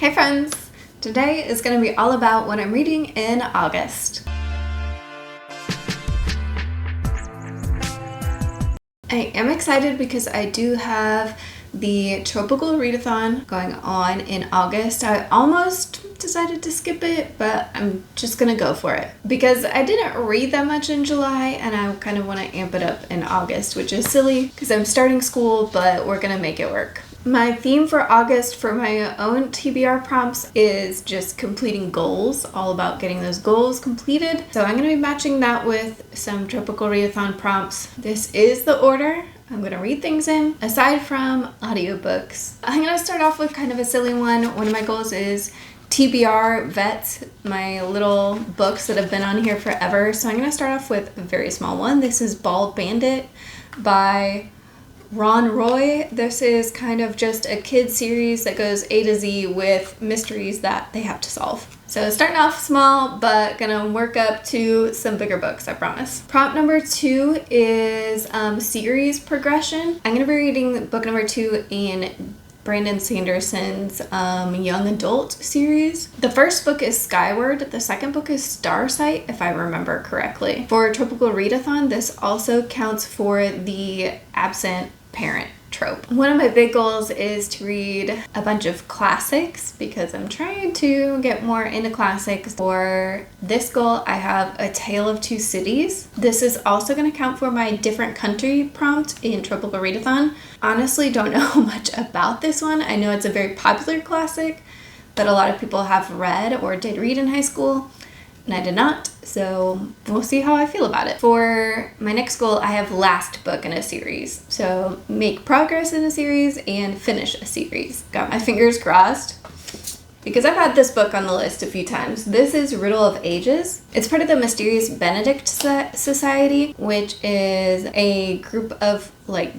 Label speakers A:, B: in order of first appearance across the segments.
A: Hey friends! Today is going to be all about what I'm reading in August. I am excited because I do have the Tropical Readathon going on in August. I almost decided to skip it, but I'm just gonna go for it because I didn't read that much in July and I kind of want to amp it up in August, which is silly because I'm starting school, but we're gonna make it work. My theme for August for my own TBR prompts is just completing goals, all about getting those goals completed. So I'm going to be matching that with some Tropical Readathon prompts. This is the order I'm going to read things in, aside from audiobooks. I'm going to start off with kind of a silly one. One of my goals is TBR Vets, my little books that have been on here forever. So I'm going to start off with a very small one. This is Bald Bandit by Ron Roy. This is kind of just a kid series that goes A to Z with mysteries that they have to solve. So starting off small, but gonna work up to some bigger books, I promise. Prompt number 2 is series progression. I'm gonna be reading book number 2 in Brandon Sanderson's young adult series. The first book is Skyward. The second book is Starsight, if I remember correctly. For Tropical Readathon, this also counts for the absent parent trope. One of my big goals is to read a bunch of classics because I'm trying to get more into classics. For this goal, I have A Tale of Two Cities. This is also going to count for my different country prompt in Tropical Readathon. Honestly, don't know much about this one. I know it's a very popular classic that a lot of people have read or did read in high school, and I did not, so we'll see how I feel about it. For my next goal, I have last book in a series. So make progress in a series and finish a series. Got my fingers crossed because I've had this book on the list a few times. This is Riddle of Ages. It's part of the Mysterious Benedict Society, which is a group of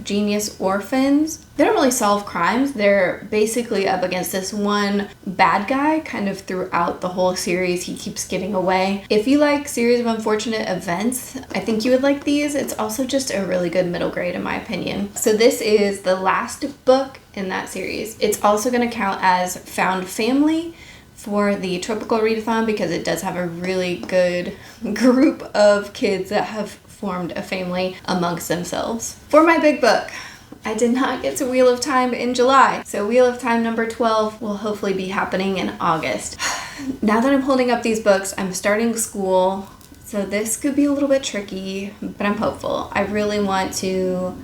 A: genius orphans. They don't really solve crimes. They're basically up against this one bad guy kind of throughout the whole series. He keeps getting away. If you like series of unfortunate events, I think you would like these. It's also just a really good middle grade in my opinion. So this is the last book in that series. It's also going to count as Found Family for the Tropical Readathon because it does have a really good group of kids that have formed a family amongst themselves. For my big book, I did not get to Wheel of Time in July, so Wheel of Time number 12 will hopefully be happening in August. Now that I'm holding up these books, I'm starting school, so this could be a little bit tricky, but I'm hopeful. I really want to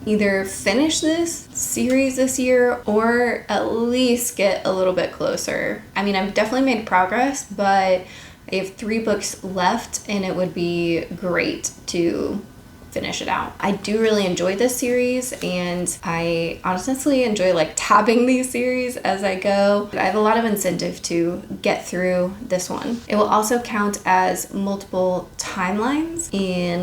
A: either finish this series this year or at least get a little bit closer. I mean, I've definitely made progress, but I have 3 books left and it would be great to finish it out. I do really enjoy this series and I honestly enjoy tabbing these series as I go. I have a lot of incentive to get through this one. It will also count as multiple timelines in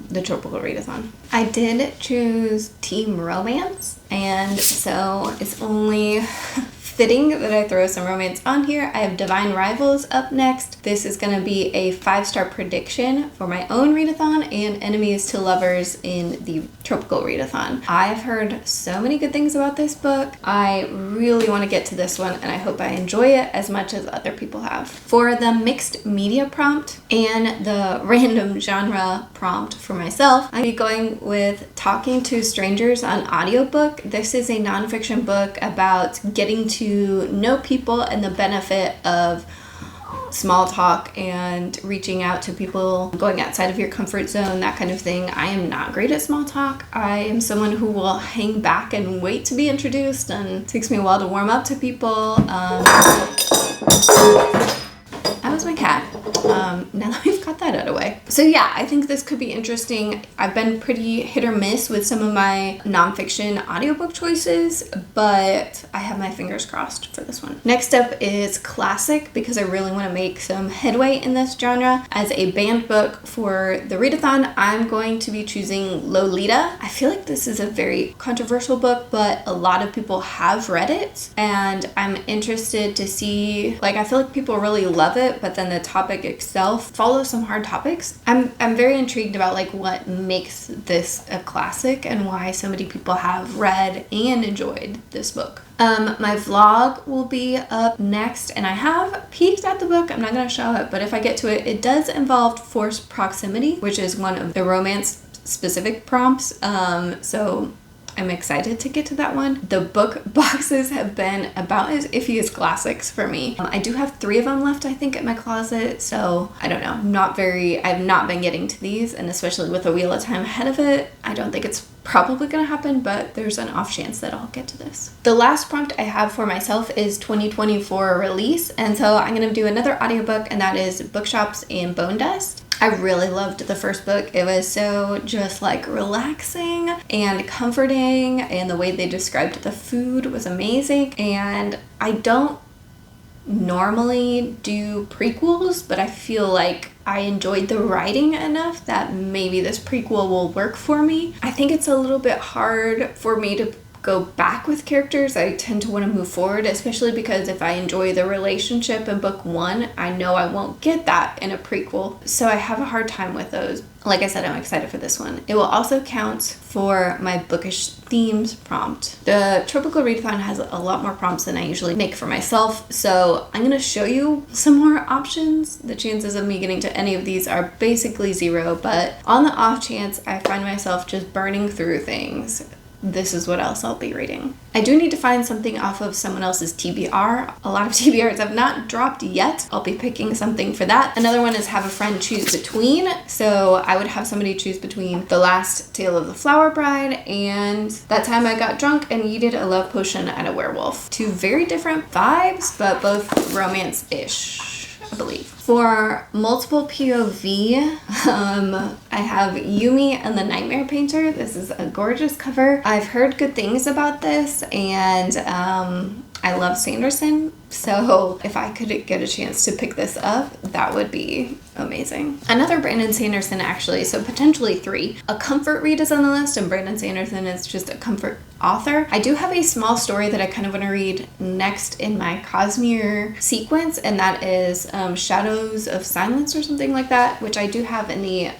A: the Tropical Readathon. I did choose Team Romance, and so it's only fitting that I throw some romance on here. I have Divine Rivals up next. This is going to be a 5-star prediction for my own readathon and enemies to lovers in the Tropical Readathon. I've heard so many good things about this book. I really want to get to this one and I hope I enjoy it as much as other people have. For the mixed media prompt and the random genre prompt for myself, I'll be going with Talking to Strangers on audiobook. This is a nonfiction book about getting to know people and the benefit of small talk and reaching out to people, going outside of your comfort zone, that kind of thing. I am not great at small talk. I am someone who will hang back and wait to be introduced, and it takes me a while to warm up to people. That was my cat. Now that we've got that out of the way. So yeah, I think this could be interesting. I've been pretty hit or miss with some of my nonfiction audiobook choices, but I have my fingers crossed for this one. Next up is classic because I really want to make some headway in this genre. As a banned book for the readathon, I'm going to be choosing Lolita. I feel like this is a very controversial book, but a lot of people have read it, and I'm interested to see, I feel like people really love it, but then the topic like itself follows some hard topics. I'm very intrigued about like what makes this a classic and why so many people have read and enjoyed this book. My vlog will be up next, and I have peeked at the book. I'm not going to show it, but if I get to it, it does involve forced proximity, which is one of the romance specific prompts. So I'm excited to get to that one. The book boxes have been about as iffy as classics for me. I do have 3 of them left, I think, at my closet, so I don't know. I've not been getting to these, and especially with a Wheel of Time ahead of it, I don't think it's probably gonna happen, but there's an off chance that I'll get to this. The last prompt I have for myself is 2024 release, and so I'm gonna do another audiobook, and that is Bookshops and Bone Dust. I really loved the first book. It was so just like relaxing and comforting, and the way they described the food was amazing. And I don't normally do prequels, but I feel like I enjoyed the writing enough that maybe this prequel will work for me. I think it's a little bit hard for me to go back with characters. I tend to want to move forward, especially because if I enjoy the relationship in book 1, I know I won't get that in a prequel. So I have a hard time with those. Like I said, I'm excited for this one. It will also count for my bookish themes prompt. The Tropical Readathon has a lot more prompts than I usually make for myself, so I'm going to show you some more options. The chances of me getting to any of these are basically 0, but on the off chance I find myself just burning through things, this is what else I'll be reading. I do need to find something off of someone else's TBR. A lot of TBRs have not dropped yet. I'll be picking something for that. Another one is Have a Friend Choose Between. So I would have somebody choose between The Last Tale of the Flower Bride and That Time I Got Drunk and Yeeted a Love Potion at a Werewolf. 2 very different vibes, but both romance-ish, I believe. For multiple POV, I have Yumi and the Nightmare Painter. This is a gorgeous cover. I've heard good things about this, and I love Sanderson, so if I could get a chance to pick this up, that would be amazing. Another Brandon Sanderson, actually, so potentially 3. A comfort read is on the list, and Brandon Sanderson is just a comfort author. I do have a small story that I kind of want to read next in my Cosmere sequence, and that is Shadows of Silence or something like that, which I do have in the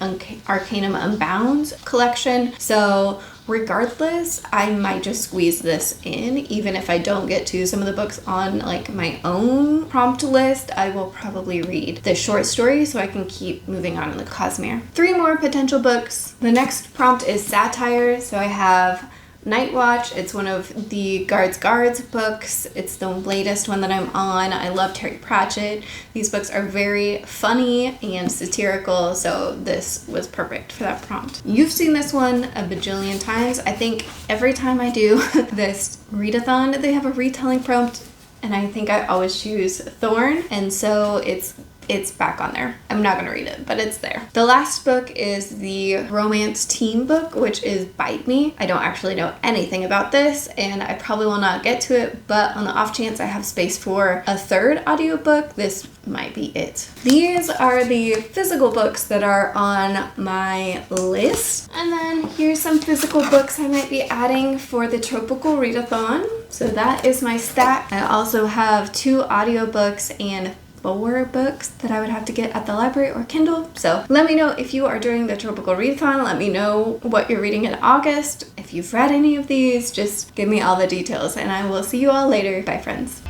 A: Arcanum Unbound collection. So regardless, I might just squeeze this in. Even if I don't get to some of the books on like my own prompt list, I will probably read the short story so I can keep moving on in the Cosmere. 3 more potential books. The next prompt is satire. So I have Night Watch. It's one of the Guards books. It's the latest one that I'm on. I love Terry Pratchett. These books are very funny and satirical, so this was perfect for that prompt. You've seen this one a bajillion times. I think every time I do this readathon, they have a retelling prompt, and I think I always choose Thorn, and so it's back on there. I'm not gonna read it, but it's there. The last book is the romance teen book, which is Bite Me. I don't actually know anything about this, and I probably will not get to it, but on the off chance I have space for a 3rd audiobook, this might be it. These are the physical books that are on my list. And then here's some physical books I might be adding for the Tropical Readathon. So that is my stack. I also have 2 audiobooks and 4 books that I would have to get at the library or Kindle. So let me know if you are doing the Tropical Readathon. Let me know what you're reading in August. If you've read any of these, just give me all the details, and I will see you all later. Bye, friends.